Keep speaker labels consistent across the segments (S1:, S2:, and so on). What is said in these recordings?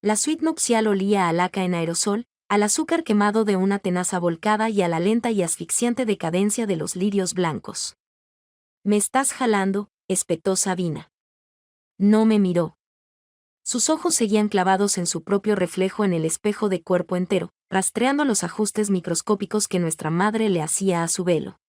S1: La suite nupcial olía a laca en aerosol, al azúcar quemado de una tenaza volcada y a la lenta y asfixiante decadencia de los lirios blancos. «Me estás jalando», espetó Sabina. No me miró. Sus ojos seguían clavados en su propio reflejo en el espejo de cuerpo entero, rastreando los ajustes microscópicos que nuestra madre le hacía a su velo.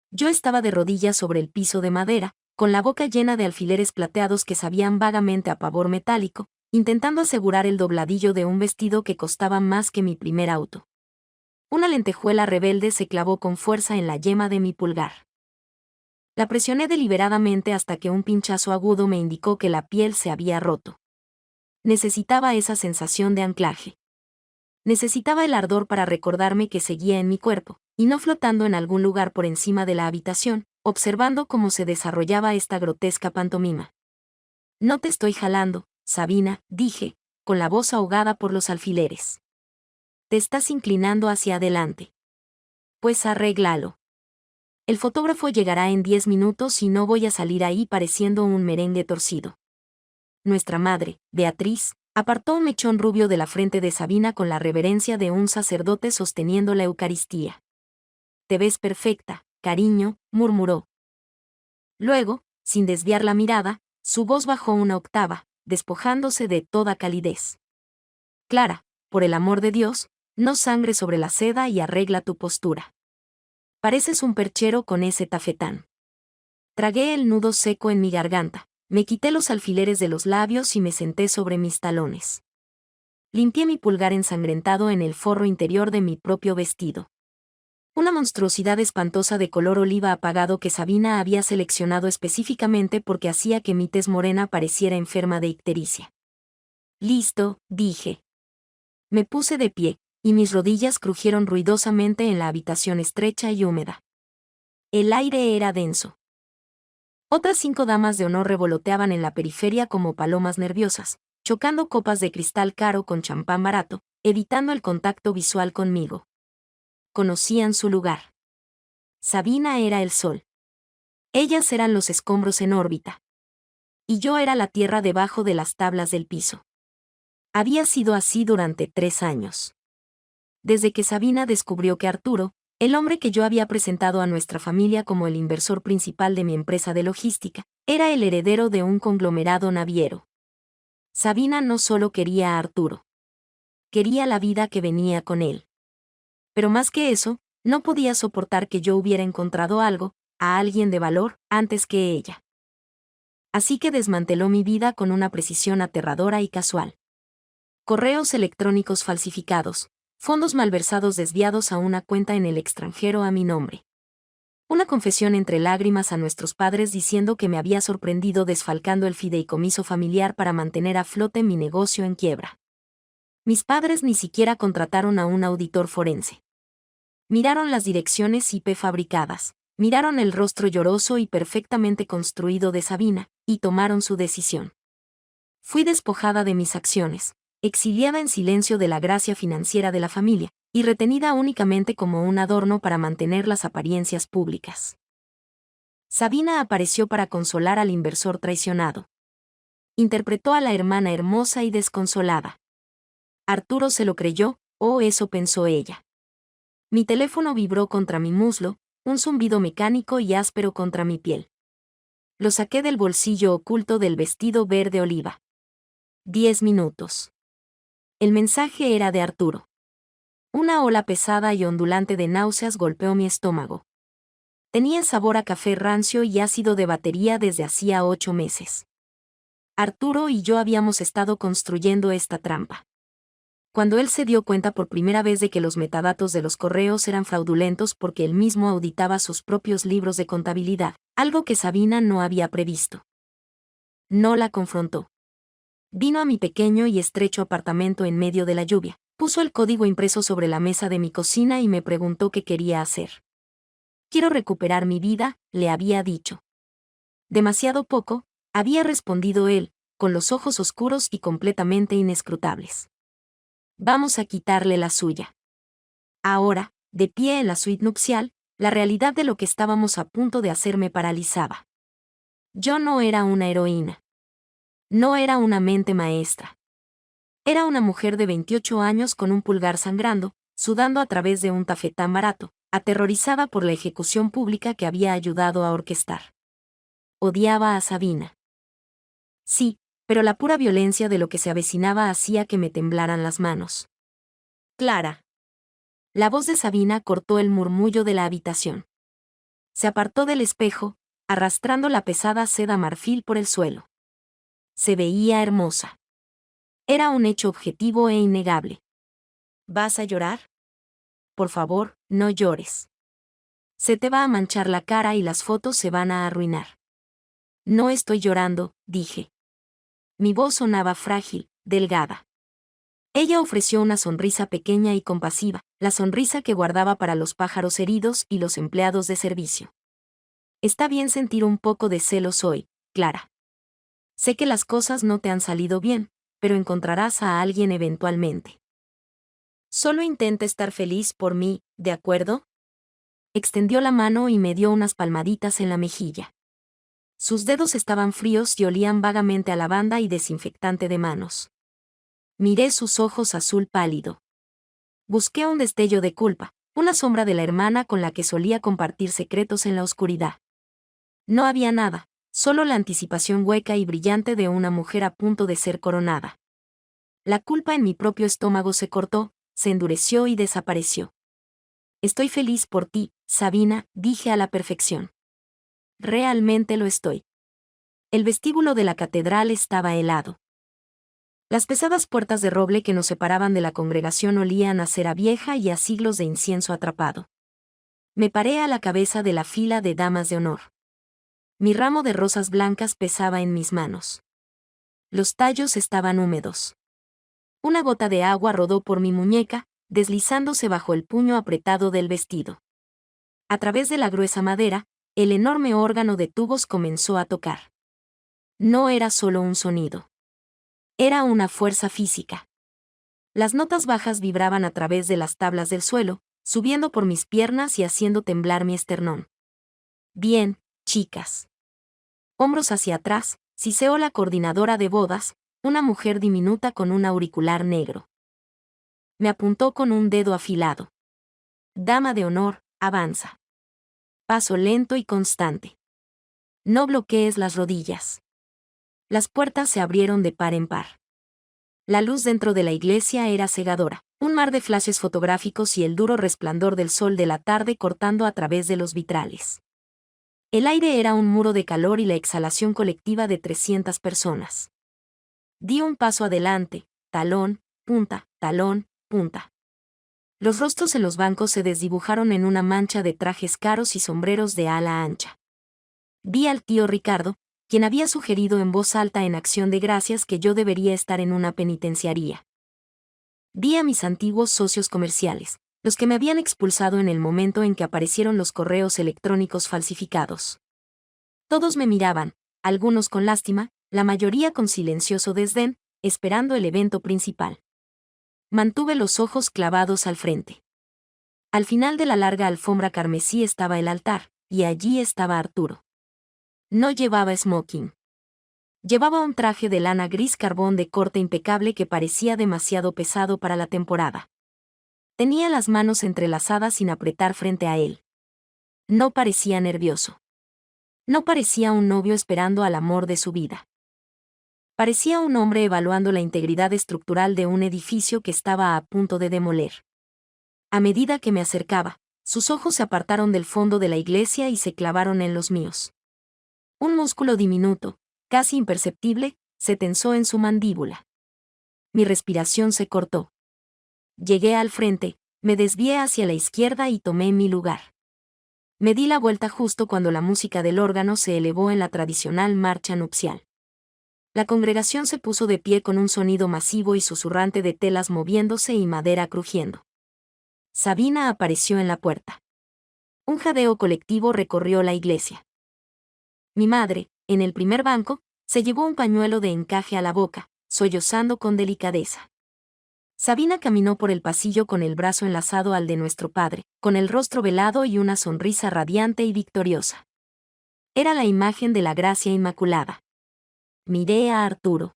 S1: Yo estaba de rodillas sobre el piso de madera, con la boca llena de alfileres plateados que sabían vagamente a pavor metálico, intentando asegurar el dobladillo de un vestido que costaba más que mi primer auto. Una lentejuela rebelde se clavó con fuerza en la yema de mi pulgar. La presioné deliberadamente hasta que un pinchazo agudo me indicó que la piel se había roto. Necesitaba esa sensación de anclaje. Necesitaba el ardor para recordarme que seguía en mi cuerpo, y no flotando en algún lugar por encima de la habitación, observando cómo se desarrollaba esta grotesca pantomima. «No te estoy jalando, Sabina», dije, con la voz ahogada por los alfileres. «Te estás inclinando hacia adelante. Pues arréglalo. El fotógrafo llegará en 10 minutos y no voy a salir ahí pareciendo un merengue torcido». Nuestra madre, Beatriz, apartó un mechón rubio de la frente de Sabina con la reverencia de un sacerdote sosteniendo la Eucaristía. «Te ves perfecta, cariño», murmuró. Luego, sin desviar la mirada, su voz bajó una octava, despojándose de toda calidez. «Clara, por el amor de Dios, no sangre sobre la seda y arregla tu postura. Pareces un perchero con ese tafetán». Tragué el nudo seco en mi garganta, me quité los alfileres de los labios y me senté sobre mis talones. Limpié mi pulgar ensangrentado en el forro interior de mi propio vestido. Una monstruosidad espantosa de color oliva apagado que Sabina había seleccionado específicamente porque hacía que mi tez morena pareciera enferma de ictericia. «Listo», dije. Me puse de pie, y mis rodillas crujieron ruidosamente en la habitación estrecha y húmeda. El aire era denso. Otras 5 damas de honor revoloteaban en la periferia como palomas nerviosas, chocando copas de cristal caro con champán barato, evitando el contacto visual conmigo. Conocían su lugar. Sabina era el sol. Ellas eran los escombros en órbita. Y yo era la tierra debajo de las tablas del piso. Había sido así durante 3 años. Desde que Sabina descubrió que Arturo, el hombre que yo había presentado a nuestra familia como el inversor principal de mi empresa de logística, era el heredero de un conglomerado naviero. Sabina no solo quería a Arturo. Quería la vida que venía con él. Pero más que eso, no podía soportar que yo hubiera encontrado algo, a alguien de valor, antes que ella. Así que desmanteló mi vida con una precisión aterradora y casual. Correos electrónicos falsificados, fondos malversados desviados a una cuenta en el extranjero a mi nombre. Una confesión entre lágrimas a nuestros padres diciendo que me había sorprendido desfalcando el fideicomiso familiar para mantener a flote mi negocio en quiebra. Mis padres ni siquiera contrataron a un auditor forense. Miraron las direcciones IP fabricadas, miraron el rostro lloroso y perfectamente construido de Sabina, y tomaron su decisión. Fui despojada de mis acciones, exiliada en silencio de la gracia financiera de la familia, y retenida únicamente como un adorno para mantener las apariencias públicas. Sabina apareció para consolar al inversor traicionado. Interpretó a la hermana hermosa y desconsolada. Arturo se lo creyó, o eso pensó ella. Mi teléfono vibró contra mi muslo, un zumbido mecánico y áspero contra mi piel. Lo saqué del bolsillo oculto del vestido verde oliva. 10 minutos. El mensaje era de Arturo. Una ola pesada y ondulante de náuseas golpeó mi estómago. Tenía sabor a café rancio y ácido de batería desde hacía 8 meses. Arturo y yo habíamos estado construyendo esta trampa. Cuando él se dio cuenta por primera vez de que los metadatos de los correos eran fraudulentos porque él mismo auditaba sus propios libros de contabilidad, algo que Sabina no había previsto. No la confrontó. Vino a mi pequeño y estrecho apartamento en medio de la lluvia, puso el código impreso sobre la mesa de mi cocina y me preguntó qué quería hacer. «Quiero recuperar mi vida», le había dicho. «Demasiado poco», había respondido él, con los ojos oscuros y completamente inescrutables. «Vamos a quitarle la suya». Ahora, de pie en la suite nupcial, la realidad de lo que estábamos a punto de hacer me paralizaba. Yo no era una heroína. No era una mente maestra. Era una mujer de 28 años con un pulgar sangrando, sudando a través de un tafetán barato, aterrorizada por la ejecución pública que había ayudado a orquestar. Odiaba a Sabina. Sí, pero la pura violencia de lo que se avecinaba hacía que me temblaran las manos. Clara. La voz de Sabina cortó el murmullo de la habitación. Se apartó del espejo, arrastrando la pesada seda marfil por el suelo. Se veía hermosa. Era un hecho objetivo e innegable. ¿Vas a llorar? Por favor, no llores. Se te va a manchar la cara y las fotos se van a arruinar. No estoy llorando, dije. Mi voz sonaba frágil, delgada. Ella ofreció una sonrisa pequeña y compasiva, la sonrisa que guardaba para los pájaros heridos y los empleados de servicio. Está bien sentir un poco de celos hoy, Clara. Sé que las cosas no te han salido bien, pero encontrarás a alguien eventualmente. Solo intenta estar feliz por mí, ¿de acuerdo? Extendió la mano y me dio unas palmaditas en la mejilla. Sus dedos estaban fríos y olían vagamente a lavanda y desinfectante de manos. Miré sus ojos azul pálido. Busqué un destello de culpa, una sombra de la hermana con la que solía compartir secretos en la oscuridad. No había nada, solo la anticipación hueca y brillante de una mujer a punto de ser coronada. La culpa en mi propio estómago se cortó, se endureció y desapareció. Estoy feliz por ti, Sabina, dije a la perfección. Realmente lo estoy. El vestíbulo de la catedral estaba helado. Las pesadas puertas de roble que nos separaban de la congregación olían a cera vieja y a siglos de incienso atrapado. Me paré a la cabeza de la fila de damas de honor. Mi ramo de rosas blancas pesaba en mis manos. Los tallos estaban húmedos. Una gota de agua rodó por mi muñeca, deslizándose bajo el puño apretado del vestido. A través de la gruesa madera, el enorme órgano de tubos comenzó a tocar. No era solo un sonido. Era una fuerza física. Las notas bajas vibraban a través de las tablas del suelo, subiendo por mis piernas y haciendo temblar mi esternón. Bien, chicas. Hombros hacia atrás, siseó la coordinadora de bodas, una mujer diminuta con un auricular negro. Me apuntó con un dedo afilado. Dama de honor, avanza. Paso lento y constante. No bloquees las rodillas. Las puertas se abrieron de par en par. La luz dentro de la iglesia era cegadora, un mar de flashes fotográficos y el duro resplandor del sol de la tarde cortando a través de los vitrales. El aire era un muro de calor y la exhalación colectiva de 300 personas. Di un paso adelante, talón, punta, talón, punta. Los rostros en los bancos se desdibujaron en una mancha de trajes caros y sombreros de ala ancha. Vi al tío Ricardo, quien había sugerido en voz alta en acción de gracias que yo debería estar en una penitenciaría. Vi a mis antiguos socios comerciales, los que me habían expulsado en el momento en que aparecieron los correos electrónicos falsificados. Todos me miraban, algunos con lástima, la mayoría con silencioso desdén, esperando el evento principal. Mantuve los ojos clavados al frente. Al final de la larga alfombra carmesí estaba el altar, y allí estaba Arturo. No llevaba smoking. Llevaba un traje de lana gris carbón de corte impecable que parecía demasiado pesado para la temporada. Tenía las manos entrelazadas sin apretar frente a él. No parecía nervioso. No parecía un novio esperando al amor de su vida. Parecía un hombre evaluando la integridad estructural de un edificio que estaba a punto de demoler. A medida que me acercaba, sus ojos se apartaron del fondo de la iglesia y se clavaron en los míos. Un músculo diminuto, casi imperceptible, se tensó en su mandíbula. Mi respiración se cortó. Llegué al frente, me desvié hacia la izquierda y tomé mi lugar. Me di la vuelta justo cuando la música del órgano se elevó en la tradicional marcha nupcial. La congregación se puso de pie con un sonido masivo y susurrante de telas moviéndose y madera crujiendo. Sabina apareció en la puerta. Un jadeo colectivo recorrió la iglesia. Mi madre, en el primer banco, se llevó un pañuelo de encaje a la boca, sollozando con delicadeza. Sabina caminó por el pasillo con el brazo enlazado al de nuestro padre, con el rostro velado y una sonrisa radiante y victoriosa. Era la imagen de la gracia inmaculada. Miré a Arturo.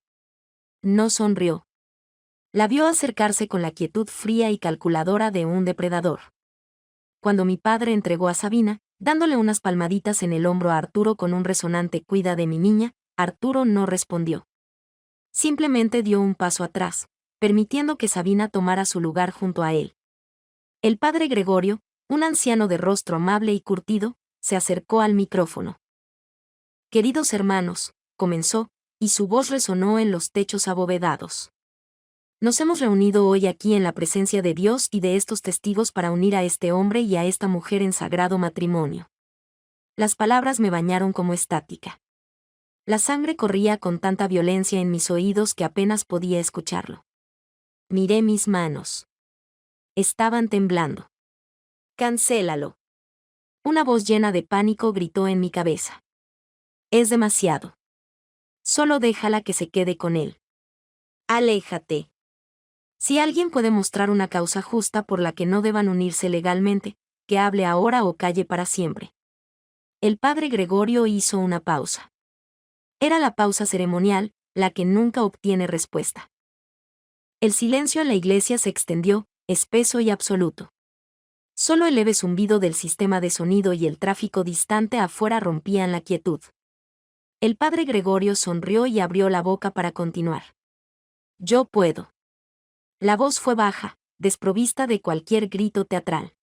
S1: No sonrió. La vio acercarse con la quietud fría y calculadora de un depredador. Cuando mi padre entregó a Sabina, dándole unas palmaditas en el hombro a Arturo con un resonante "cuida de mi niña", Arturo no respondió. Simplemente dio un paso atrás, permitiendo que Sabina tomara su lugar junto a él. El padre Gregorio, un anciano de rostro amable y curtido, se acercó al micrófono. «Queridos hermanos», comenzó, y su voz resonó en los techos abovedados. «Nos hemos reunido hoy aquí en la presencia de Dios y de estos testigos para unir a este hombre y a esta mujer en sagrado matrimonio». Las palabras me bañaron como estática. La sangre corría con tanta violencia en mis oídos que apenas podía escucharlo. Miré mis manos. Estaban temblando. «Cancélalo». Una voz llena de pánico gritó en mi cabeza. «Es demasiado. Solo déjala que se quede con él. Aléjate». Si alguien puede mostrar una causa justa por la que no deban unirse legalmente, que hable ahora o calle para siempre. El padre Gregorio hizo una pausa. Era la pausa ceremonial, la que nunca obtiene respuesta. El silencio en la iglesia se extendió, espeso y absoluto. Solo el leve zumbido del sistema de sonido y el tráfico distante afuera rompían la quietud. El padre Gregorio sonrió y abrió la boca para continuar. «Yo puedo». La voz fue baja, desprovista de cualquier grito teatral.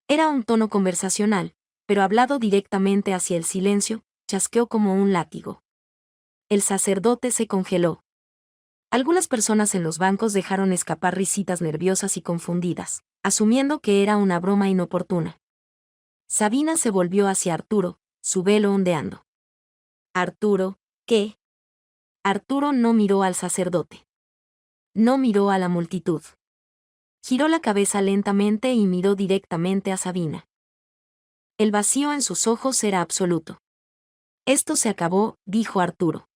S1: Era un tono conversacional, pero hablado directamente hacia el silencio, chasqueó como un látigo. El sacerdote se congeló. Algunas personas en los bancos dejaron escapar risitas nerviosas y confundidas, asumiendo que era una broma inoportuna. Sabina se volvió hacia Arturo, su velo ondeando. «Arturo, ¿qué?» Arturo no miró al sacerdote. No miró a la multitud. Giró la cabeza lentamente y miró directamente a Sabina. El vacío en sus ojos era absoluto. «Esto se acabó», dijo Arturo.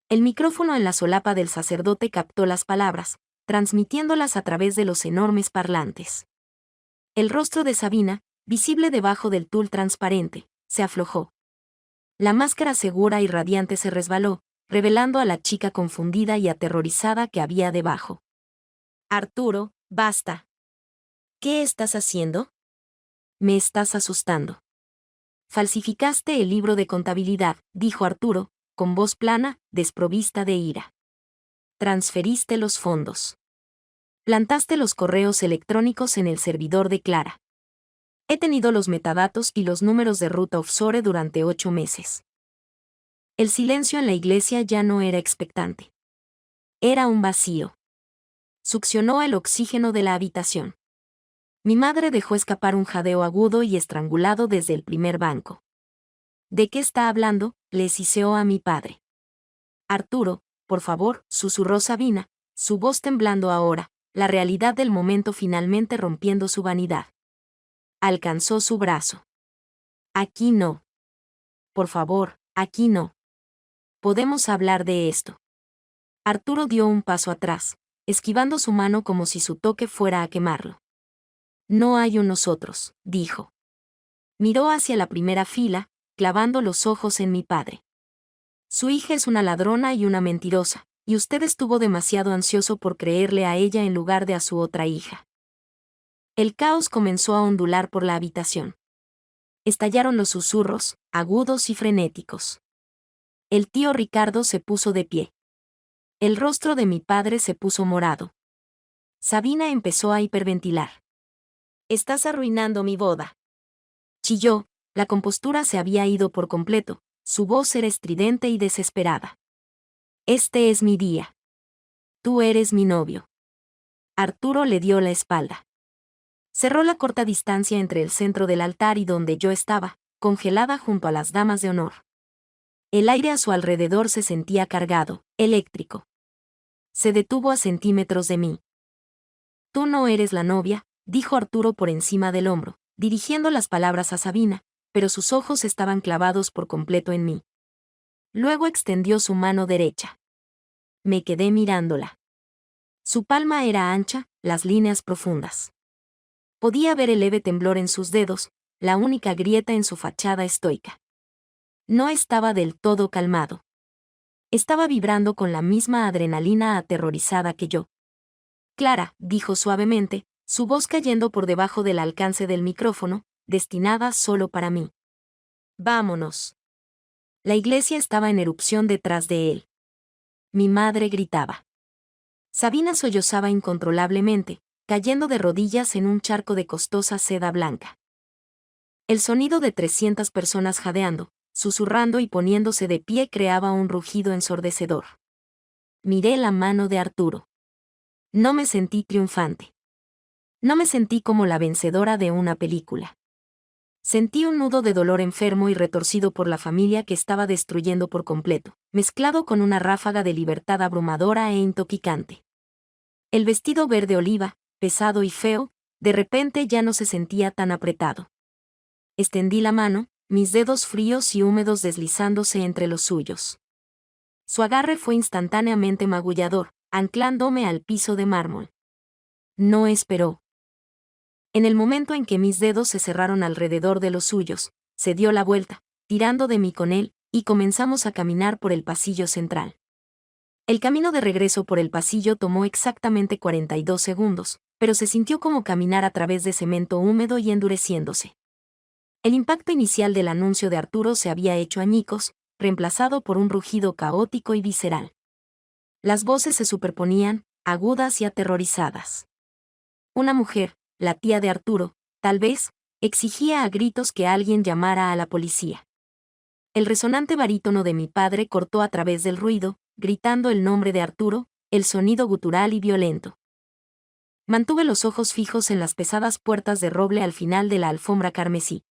S1: El micrófono en la solapa del sacerdote captó las palabras, transmitiéndolas a través de los enormes parlantes. El rostro de Sabina, visible debajo del tul transparente, se aflojó. La máscara segura y radiante se resbaló, revelando a la chica confundida y aterrorizada que había debajo. «Arturo, basta». «¿Qué estás haciendo?» «Me estás asustando». «Falsificaste el libro de contabilidad», dijo Arturo, con voz plana, desprovista de ira. «Transferiste los fondos. Plantaste los correos electrónicos en el servidor de Clara. He tenido los metadatos y los números de ruta offshore durante 8 meses». El silencio en la iglesia ya no era expectante. Era un vacío. Succionó el oxígeno de la habitación. Mi madre dejó escapar un jadeo agudo y estrangulado desde el primer banco. «¿De qué está hablando?», le siseó a mi padre. «Arturo, por favor», susurró Sabina, su voz temblando ahora, la realidad del momento finalmente rompiendo su vanidad. Alcanzó su brazo. «Aquí no. Por favor, aquí no. Podemos hablar de esto». Arturo dio un paso atrás, esquivando su mano como si su toque fuera a quemarlo. «No hay un nosotros», dijo. Miró hacia la primera fila, clavando los ojos en mi padre. «Su hija es una ladrona y una mentirosa, y usted estuvo demasiado ansioso por creerle a ella en lugar de a su otra hija». El caos comenzó a ondular por la habitación. Estallaron los susurros, agudos y frenéticos. El tío Ricardo se puso de pie. El rostro de mi padre se puso morado. Sabina empezó a hiperventilar. «Estás arruinando mi boda». Chilló, la compostura se había ido por completo, su voz era estridente y desesperada. «Este es mi día. Tú eres mi novio». Arturo le dio la espalda. Cerró la corta distancia entre el centro del altar y donde yo estaba, congelada junto a las damas de honor. El aire a su alrededor se sentía cargado, eléctrico. Se detuvo a centímetros de mí. «Tú no eres la novia», dijo Arturo por encima del hombro, dirigiendo las palabras a Sabina, pero sus ojos estaban clavados por completo en mí. Luego extendió su mano derecha. Me quedé mirándola. Su palma era ancha, las líneas profundas. Podía ver el leve temblor en sus dedos, la única grieta en su fachada estoica. No estaba del todo calmado. Estaba vibrando con la misma adrenalina aterrorizada que yo. Clara, dijo suavemente, su voz cayendo por debajo del alcance del micrófono, destinada solo para mí. Vámonos. La iglesia estaba en erupción detrás de él. Mi madre gritaba. Sabina sollozaba incontrolablemente, cayendo de rodillas en un charco de costosa seda blanca. El sonido de 300 personas jadeando, susurrando y poniéndose de pie creaba un rugido ensordecedor. Miré la mano de Arturo. No me sentí triunfante. No me sentí como la vencedora de una película. Sentí un nudo de dolor enfermo y retorcido por la familia que estaba destruyendo por completo, mezclado con una ráfaga de libertad abrumadora e intoxicante. El vestido verde oliva, pesado y feo, de repente ya no se sentía tan apretado. Extendí la mano, mis dedos fríos y húmedos deslizándose entre los suyos. Su agarre fue instantáneamente magullador, anclándome al piso de mármol. No esperó. En el momento en que mis dedos se cerraron alrededor de los suyos, se dio la vuelta, tirando de mí con él, y comenzamos a caminar por el pasillo central. El camino de regreso por el pasillo tomó exactamente 42 segundos, pero se sintió como caminar a través de cemento húmedo y endureciéndose. El impacto inicial del anuncio de Arturo se había hecho añicos, reemplazado por un rugido caótico y visceral. Las voces se superponían, agudas y aterrorizadas. Una mujer, la tía de Arturo, tal vez, exigía a gritos que alguien llamara a la policía. El resonante barítono de mi padre cortó a través del ruido, gritando el nombre de Arturo, el sonido gutural y violento. Mantuve los ojos fijos en las pesadas puertas de roble al final de la alfombra carmesí.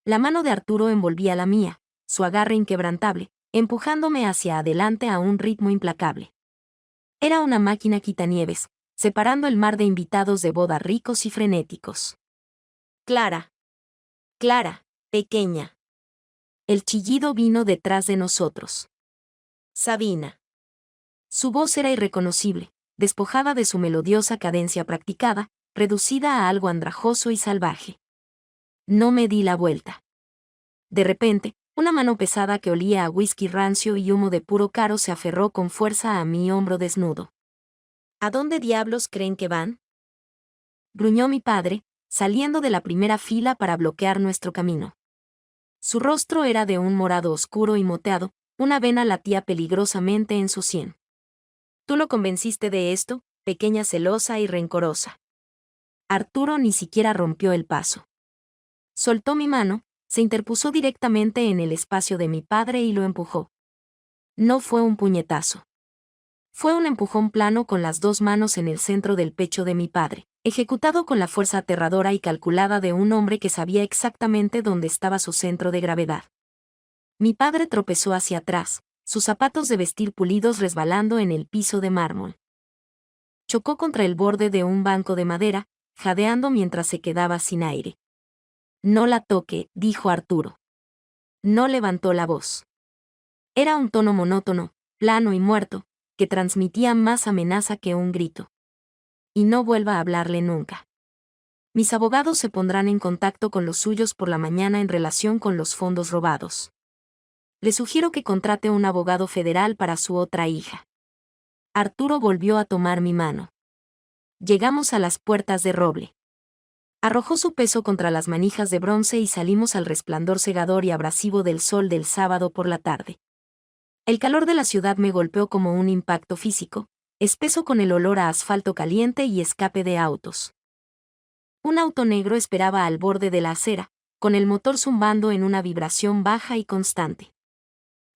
S1: La mano de Arturo envolvía la mía, su agarre inquebrantable, empujándome hacia adelante a un ritmo implacable. Era una máquina quitanieves, separando el mar de invitados de boda ricos y frenéticos. Clara. Clara, pequeña. El chillido vino detrás de nosotros. Sabina. Su voz era irreconocible, despojada de su melodiosa cadencia practicada, reducida a algo andrajoso y salvaje. No me di la vuelta. De repente, una mano pesada que olía a whisky rancio y humo de puro caro se aferró con fuerza a mi hombro desnudo. ¿A dónde diablos creen que van?, gruñó mi padre, saliendo de la primera fila para bloquear nuestro camino. Su rostro era de un morado oscuro y moteado, una vena latía peligrosamente en su sien. ¿Tú lo convenciste de esto, pequeña celosa y rencorosa? Arturo ni siquiera rompió el paso. Soltó mi mano, se interpuso directamente en el espacio de mi padre y lo empujó. No fue un puñetazo. Fue un empujón plano con las dos manos en el centro del pecho de mi padre, ejecutado con la fuerza aterradora y calculada de un hombre que sabía exactamente dónde estaba su centro de gravedad. Mi padre tropezó hacia atrás, sus zapatos de vestir pulidos resbalando en el piso de mármol. Chocó contra el borde de un banco de madera, jadeando mientras se quedaba sin aire. No la toque, dijo Arturo. No levantó la voz. Era un tono monótono, plano y muerto, que transmitía más amenaza que un grito. Y no vuelva a hablarle nunca. Mis abogados se pondrán en contacto con los suyos por la mañana en relación con los fondos robados. Le sugiero que contrate un abogado federal para su otra hija. Arturo volvió a tomar mi mano. Llegamos a las puertas de roble. Arrojó su peso contra las manijas de bronce y salimos al resplandor cegador y abrasivo del sol del sábado por la tarde. El calor de la ciudad me golpeó como un impacto físico, espeso con el olor a asfalto caliente y escape de autos. Un auto negro esperaba al borde de la acera, con el motor zumbando en una vibración baja y constante.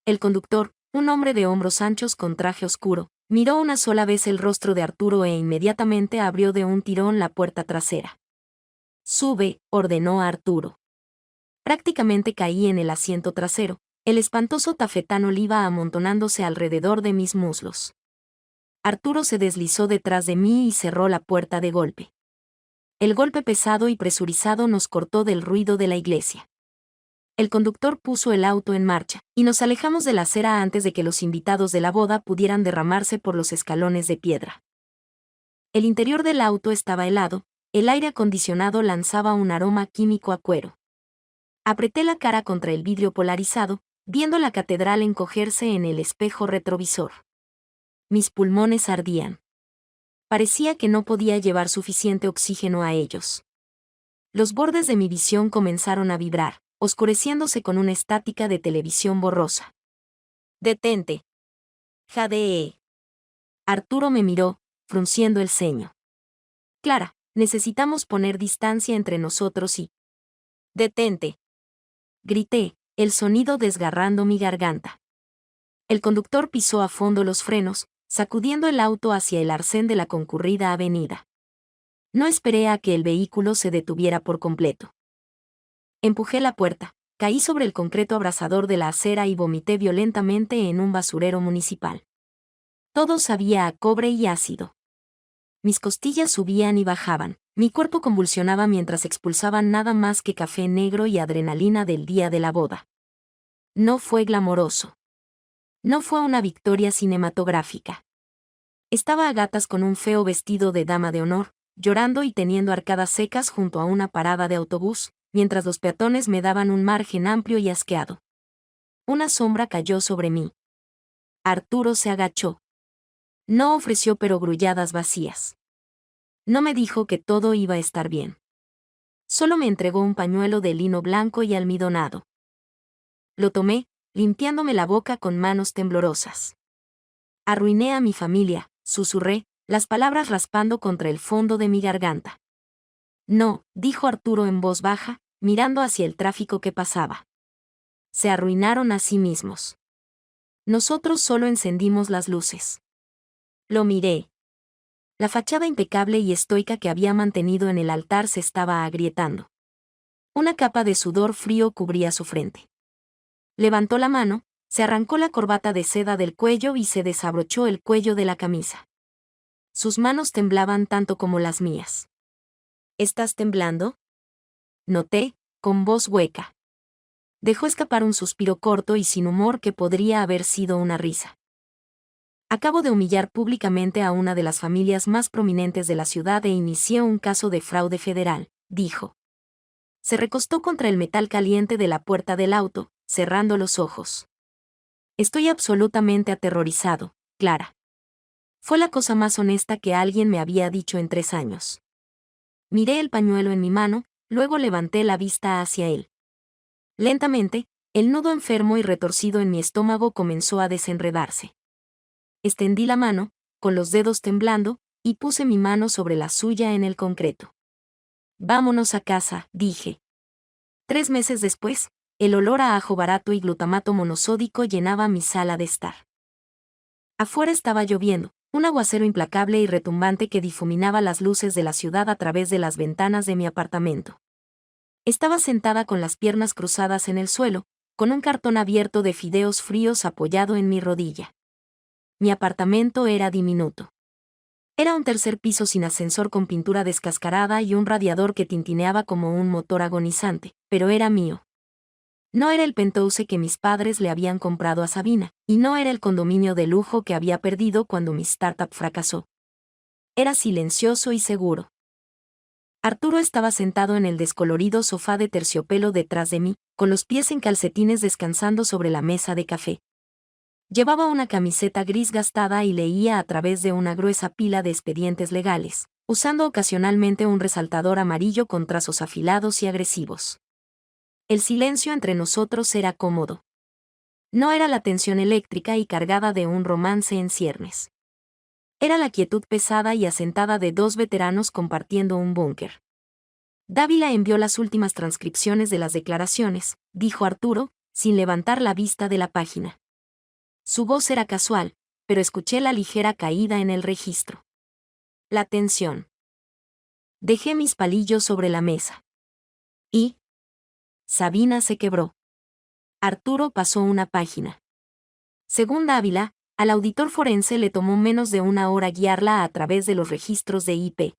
S1: El conductor, un hombre de hombros anchos con traje oscuro, miró una sola vez el rostro de Arturo e inmediatamente abrió de un tirón la puerta trasera. «Sube», ordenó a Arturo. Prácticamente caí en el asiento trasero, el espantoso tafetán oliva amontonándose alrededor de mis muslos. Arturo se deslizó detrás de mí y cerró la puerta de golpe. El golpe pesado y presurizado nos cortó del ruido de la iglesia. El conductor puso el auto en marcha, y nos alejamos de la acera antes de que los invitados de la boda pudieran derramarse por los escalones de piedra. El interior del auto estaba helado, el aire acondicionado lanzaba un aroma químico a cuero. Apreté la cara contra el vidrio polarizado, viendo la catedral encogerse en el espejo retrovisor. Mis pulmones ardían. Parecía que no podía llevar suficiente oxígeno a ellos. Los bordes de mi visión comenzaron a vibrar, oscureciéndose con una estática de televisión borrosa. «Detente. Jadee». Arturo me miró, frunciendo el ceño. «Clara, necesitamos poner distancia entre nosotros y...» «Detente», grité, el sonido desgarrando mi garganta. El conductor pisó a fondo los frenos, sacudiendo el auto hacia el arcén de la concurrida avenida. No esperé a que el vehículo se detuviera por completo. Empujé la puerta, caí sobre el concreto abrasador de la acera y vomité violentamente en un basurero municipal. Todo sabía a cobre y ácido. Mis costillas subían y bajaban, mi cuerpo convulsionaba mientras expulsaban nada más que café negro y adrenalina del día de la boda. No fue glamoroso. No fue una victoria cinematográfica. Estaba a gatas con un feo vestido de dama de honor, llorando y teniendo arcadas secas junto a una parada de autobús, mientras los peatones me daban un margen amplio y asqueado. Una sombra cayó sobre mí. Arturo se agachó. No ofreció perogrulladas vacías. No me dijo que todo iba a estar bien. Solo me entregó un pañuelo de lino blanco y almidonado. Lo tomé, limpiándome la boca con manos temblorosas. Arruiné a mi familia, susurré, las palabras raspando contra el fondo de mi garganta. No, dijo Arturo en voz baja, mirando hacia el tráfico que pasaba. Se arruinaron a sí mismos. Nosotros solo encendimos las luces. Lo miré. La fachada impecable y estoica que había mantenido en el altar se estaba agrietando. Una capa de sudor frío cubría su frente. Levantó la mano, se arrancó la corbata de seda del cuello y se desabrochó el cuello de la camisa. Sus manos temblaban tanto como las mías. ¿Estás temblando?, noté, con voz hueca. Dejó escapar un suspiro corto y sin humor que podría haber sido una risa. Acabo de humillar públicamente a una de las familias más prominentes de la ciudad e inicié un caso de fraude federal, dijo. Se recostó contra el metal caliente de la puerta del auto, cerrando los ojos. Estoy absolutamente aterrorizado, Clara. Fue la cosa más honesta que alguien me había dicho en 3 años. Miré el pañuelo en mi mano, luego levanté la vista hacia él. Lentamente, el nudo enfermo y retorcido en mi estómago comenzó a desenredarse. Extendí la mano, con los dedos temblando, y puse mi mano sobre la suya en el concreto. Vámonos a casa, dije. 3 meses después, el olor a ajo barato y glutamato monosódico llenaba mi sala de estar. Afuera estaba lloviendo, un aguacero implacable y retumbante que difuminaba las luces de la ciudad a través de las ventanas de mi apartamento. Estaba sentada con las piernas cruzadas en el suelo, con un cartón abierto de fideos fríos apoyado en mi rodilla. Mi apartamento era diminuto. Era un 3er piso sin ascensor con pintura descascarada y un radiador que tintineaba como un motor agonizante, pero era mío. No era el penthouse que mis padres le habían comprado a Sabina, y no era el condominio de lujo que había perdido cuando mi startup fracasó. Era silencioso y seguro. Arturo estaba sentado en el descolorido sofá de terciopelo detrás de mí, con los pies en calcetines descansando sobre la mesa de café. Llevaba una camiseta gris gastada y leía a través de una gruesa pila de expedientes legales, usando ocasionalmente un resaltador amarillo con trazos afilados y agresivos. El silencio entre nosotros era cómodo. No era la tensión eléctrica y cargada de un romance en ciernes. Era la quietud pesada y asentada de 2 veteranos compartiendo un búnker. Dávila envió las últimas transcripciones de las declaraciones, dijo Arturo, sin levantar la vista de la página. Su voz era casual, pero escuché la ligera caída en el registro. La tensión. Dejé mis palillos sobre la mesa. Y Sabina se quebró. Arturo pasó una página. Según Dávila, al auditor forense le tomó menos de 1 hora guiarla a través de los registros de IP.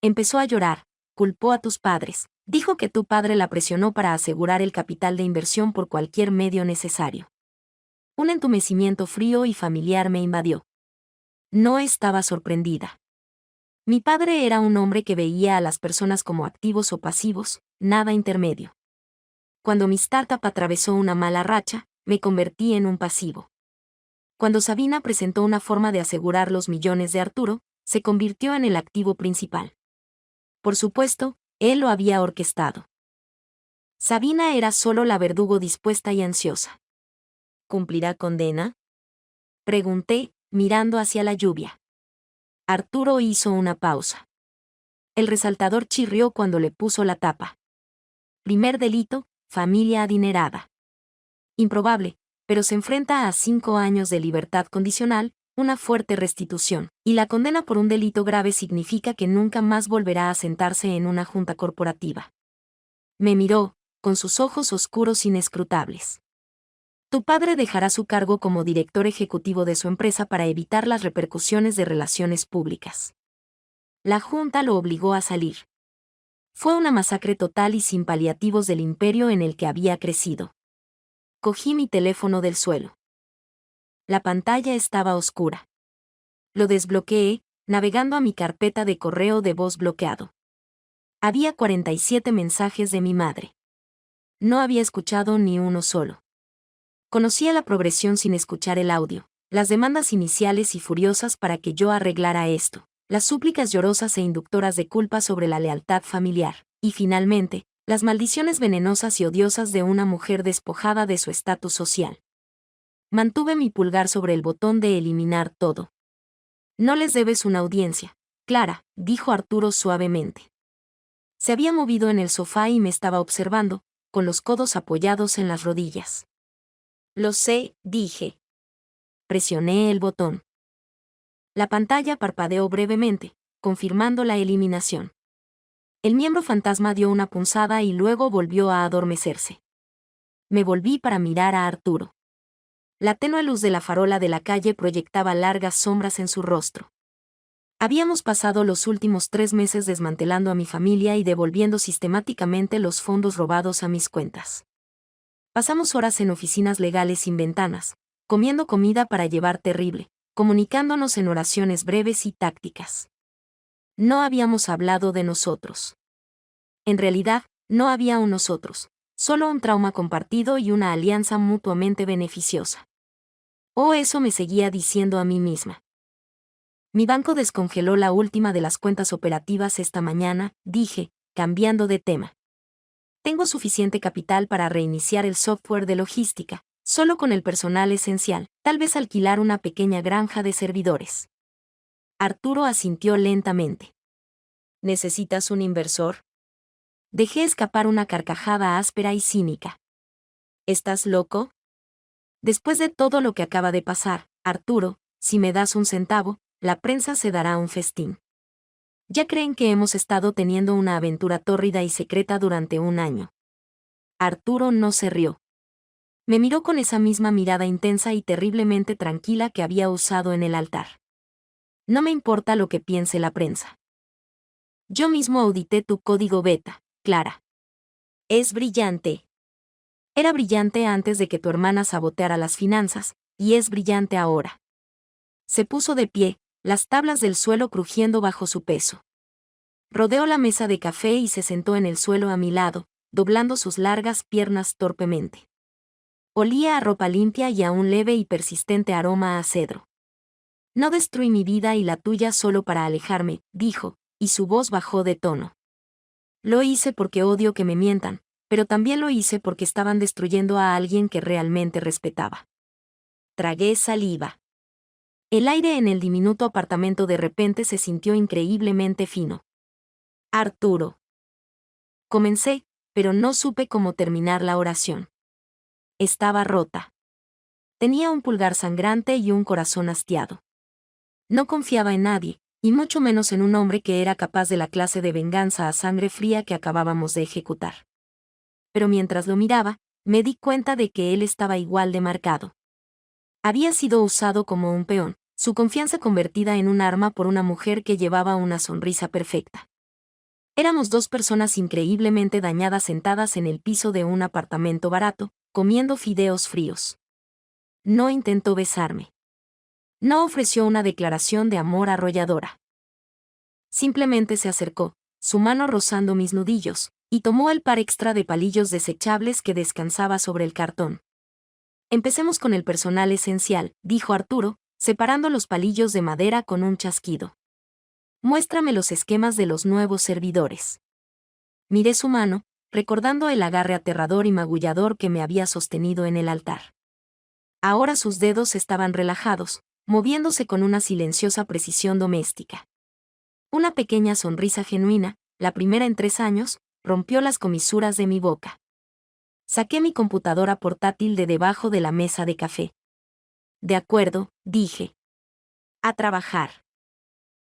S1: Empezó a llorar, culpó a tus padres, dijo que tu padre la presionó para asegurar el capital de inversión por cualquier medio necesario. Un entumecimiento frío y familiar me invadió. No estaba sorprendida. Mi padre era un hombre que veía a las personas como activos o pasivos, nada intermedio. Cuando mi startup atravesó una mala racha, me convertí en un pasivo. Cuando Sabina presentó una forma de asegurar los millones de Arturo, se convirtió en el activo principal. Por supuesto, él lo había orquestado. Sabina era solo la verdugo dispuesta y ansiosa. ¿Cumplirá condena?, pregunté, mirando hacia la lluvia. Arturo hizo una pausa. El resaltador chirrió cuando le puso la tapa. Primer delito, familia adinerada. Improbable, pero se enfrenta a 5 años de libertad condicional, una fuerte restitución, y la condena por un delito grave significa que nunca más volverá a sentarse en una junta corporativa. Me miró, con sus ojos oscuros inescrutables. Tu padre dejará su cargo como director ejecutivo de su empresa para evitar las repercusiones de relaciones públicas. La junta lo obligó a salir. Fue una masacre total y sin paliativos del imperio en el que había crecido. Cogí mi teléfono del suelo. La pantalla estaba oscura. Lo desbloqueé, navegando a mi carpeta de correo de voz bloqueado. Había 47 mensajes de mi madre. No había escuchado ni uno solo. Conocía la progresión sin escuchar el audio, las demandas iniciales y furiosas para que yo arreglara esto, las súplicas llorosas e inductoras de culpa sobre la lealtad familiar, y finalmente, las maldiciones venenosas y odiosas de una mujer despojada de su estatus social. Mantuve mi pulgar sobre el botón de eliminar todo. No les debes una audiencia, Clara, dijo Arturo suavemente. Se había movido en el sofá y me estaba observando, con los codos apoyados en las rodillas. Lo sé, dije. Presioné el botón. La pantalla parpadeó brevemente, confirmando la eliminación. El miembro fantasma dio una punzada y luego volvió a adormecerse. Me volví para mirar a Arturo. La tenue luz de la farola de la calle proyectaba largas sombras en su rostro. Habíamos pasado los últimos 3 meses desmantelando a mi familia y devolviendo sistemáticamente los fondos robados a mis cuentas. Pasamos horas en oficinas legales sin ventanas, comiendo comida para llevar terrible, comunicándonos en oraciones breves y tácticas. No habíamos hablado de nosotros. En realidad, no había un nosotros, solo un trauma compartido y una alianza mutuamente beneficiosa. Oh, eso me seguía diciendo a mí misma. Mi banco descongeló la última de las cuentas operativas esta mañana, dije, cambiando de tema. Tengo suficiente capital para reiniciar el software de logística, solo con el personal esencial, tal vez alquilar una pequeña granja de servidores. Arturo asintió lentamente. ¿Necesitas un inversor? Dejé escapar una carcajada áspera y cínica. ¿Estás loco? Después de todo lo que acaba de pasar, Arturo, si me das un centavo, la prensa se dará un festín. Ya creen que hemos estado teniendo una aventura tórrida y secreta durante 1 año. Arturo no se rió. Me miró con esa misma mirada intensa y terriblemente tranquila que había usado en el altar. No me importa lo que piense la prensa. Yo mismo audité tu código beta, Clara. Es brillante. Era brillante antes de que tu hermana saboteara las finanzas, y es brillante ahora. Se puso de pie, las tablas del suelo crujiendo bajo su peso. Rodeó la mesa de café y se sentó en el suelo a mi lado, doblando sus largas piernas torpemente. Olía a ropa limpia y a un leve y persistente aroma a cedro. No destruí mi vida y la tuya solo para alejarme, dijo, y su voz bajó de tono. Lo hice porque odio que me mientan, pero también lo hice porque estaban destruyendo a alguien que realmente respetaba. Tragué saliva. El aire en el diminuto apartamento de repente se sintió increíblemente fino. Arturo. Comencé, pero no supe cómo terminar la oración. Estaba rota. Tenía un pulgar sangrante y un corazón hastiado. No confiaba en nadie, y mucho menos en un hombre que era capaz de la clase de venganza a sangre fría que acabábamos de ejecutar. Pero mientras lo miraba, me di cuenta de que él estaba igual de marcado. Había sido usado como un peón, su confianza convertida en un arma por una mujer que llevaba una sonrisa perfecta. Éramos 2 personas increíblemente dañadas sentadas en el piso de un apartamento barato, comiendo fideos fríos. No intentó besarme. No ofreció una declaración de amor arrolladora. Simplemente se acercó, su mano rozando mis nudillos, y tomó el par extra de palillos desechables que descansaba sobre el cartón. Empecemos con el personal esencial, dijo Arturo, separando los palillos de madera con un chasquido. Muéstrame los esquemas de los nuevos servidores. Miré su mano, recordando el agarre aterrador y magullador que me había sostenido en el altar. Ahora sus dedos estaban relajados, moviéndose con una silenciosa precisión doméstica. Una pequeña sonrisa genuina, la primera en 3 años, rompió las comisuras de mi boca. Saqué mi computadora portátil de debajo de la mesa de café. De acuerdo, dije. A trabajar.